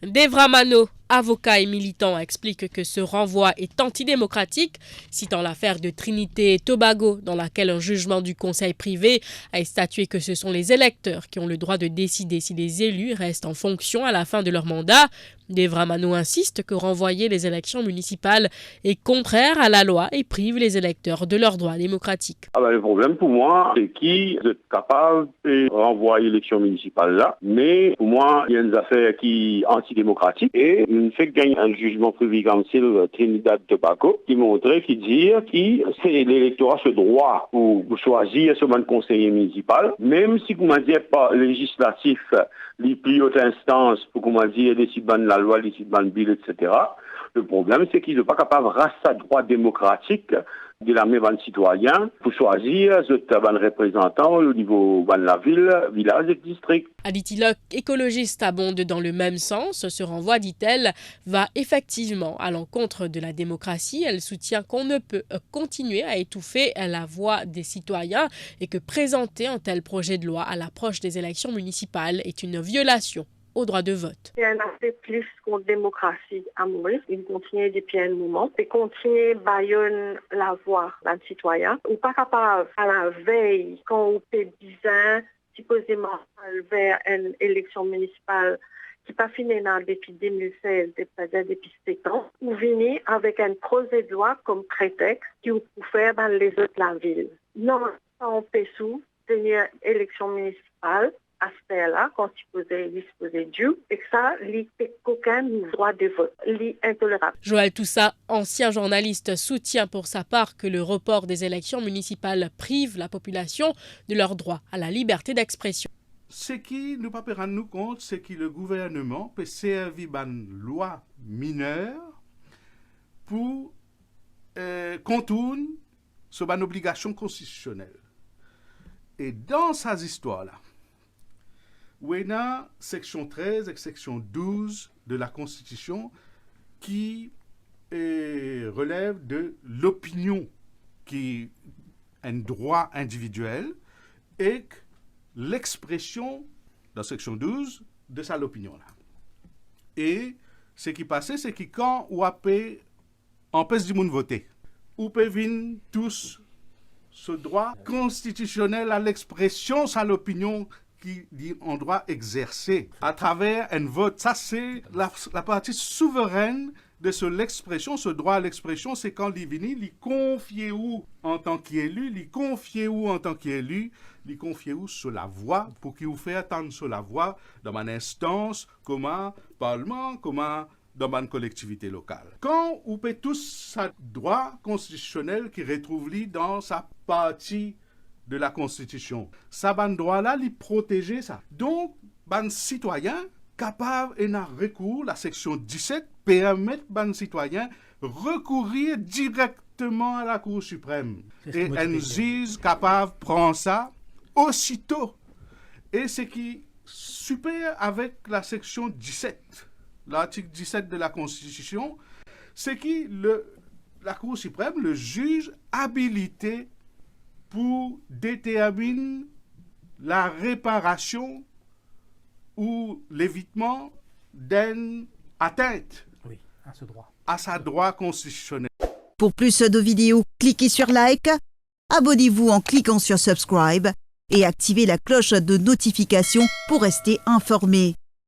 Devra Mano, avocat et militant, explique que ce renvoi est antidémocratique, citant l'affaire de Trinité et Tobago, dans laquelle un jugement du conseil privé a statué que ce sont les électeurs qui ont le droit de décider si les élus restent en fonction à la fin de leur mandat. Devra Mano insiste que renvoyer les élections municipales est contraire à la loi et prive les électeurs de leurs droits démocratiques. Le problème pour moi, c'est qui est capable de renvoyer l'élection municipale là, mais pour moi, il y a une affaire qui est antidémocratique et une fait gagner un jugement privé comme Trinidad et Tobago qui montrait, qui dit que c'est l'électorat ce droit pour choisir ce bon conseiller municipal, même si, comment dire, pas législatif, les plus hautes instances, pour comment dire, décider de la loi, décider de bill, etc. Le problème, c'est qu'il n'est pas capable de rester à droit démocratique de la même citoyen pour choisir ce représentant au niveau de la ville, village et district. Aditi Locke, écologiste, abonde dans le même sens. Ce renvoi, dit-elle, va effectivement à l'encontre de la démocratie. Elle soutient qu'on ne peut continuer à étouffer la voix des citoyens et que présenter un tel projet de loi à l'approche des élections municipales est une violation au droit de vote. Il y a un aspect plus contre la démocratie à Maurice. Il continue depuis un moment. Il continue à bailler la voix d'un citoyen. Ou pas capable à la veille, quand on peut dire, supposément, vers une élection municipale qui n'a pas fini depuis 2016, depuis 7 ans, ou venir avec un projet de loi comme prétexte qui vous faire dans les autres de la ville. Non, on peut tenir élection municipale à ce là quand disposer Dieu, et que ça, il n'y a aucun droit de vote, il intolérable. Joël Toussa, ancien journaliste, soutient pour sa part que le report des élections municipales prive la population de leur droit à la liberté d'expression. Ce qui nous pas rendre compte, c'est que le gouvernement peut servir une loi mineure pour contourner sur une obligation constitutionnelle. Et dans ces histoires-là, où il y a section 13 et section 12 de la Constitution qui relève de l'opinion qui est un droit individuel et l'expression, dans section 12, de ça l'opinion-là. Et ce qui passait, c'est que quand on empêche du monde voter, on peut venir tous ce droit constitutionnel à l'expression, ça l'opinion qui dit on doit exercer à travers un vote. Ça, c'est la partie souveraine de l'expression. Ce droit à l'expression, c'est quand il vient, il confie où en tant qu'élu, il confie où en tant qu'élu, il confie où sur la voix, pour qu'il vous fasse attendre sur la voix dans une instance, comme un parlement, comme dans une collectivité locale. Quand on peut tous ce droit constitutionnel qui retrouve dans sa partie de la Constitution. Ça, ban droit-là, il protéger ça. Donc, ban citoyen capable et un recours, la section 17, permet ban citoyen recourir directement à la Cour suprême. Et un juge capable prend ça aussitôt. Et ce qui est super avec la section 17, l'article 17 de la Constitution, c'est que la Cour suprême, le juge habilité pour déterminer la réparation ou l'évitement d'une atteinte à sa droit constitutionnel. Pour plus de vidéos, cliquez sur like, abonnez-vous en cliquant sur subscribe et activez la cloche de notification pour rester informé.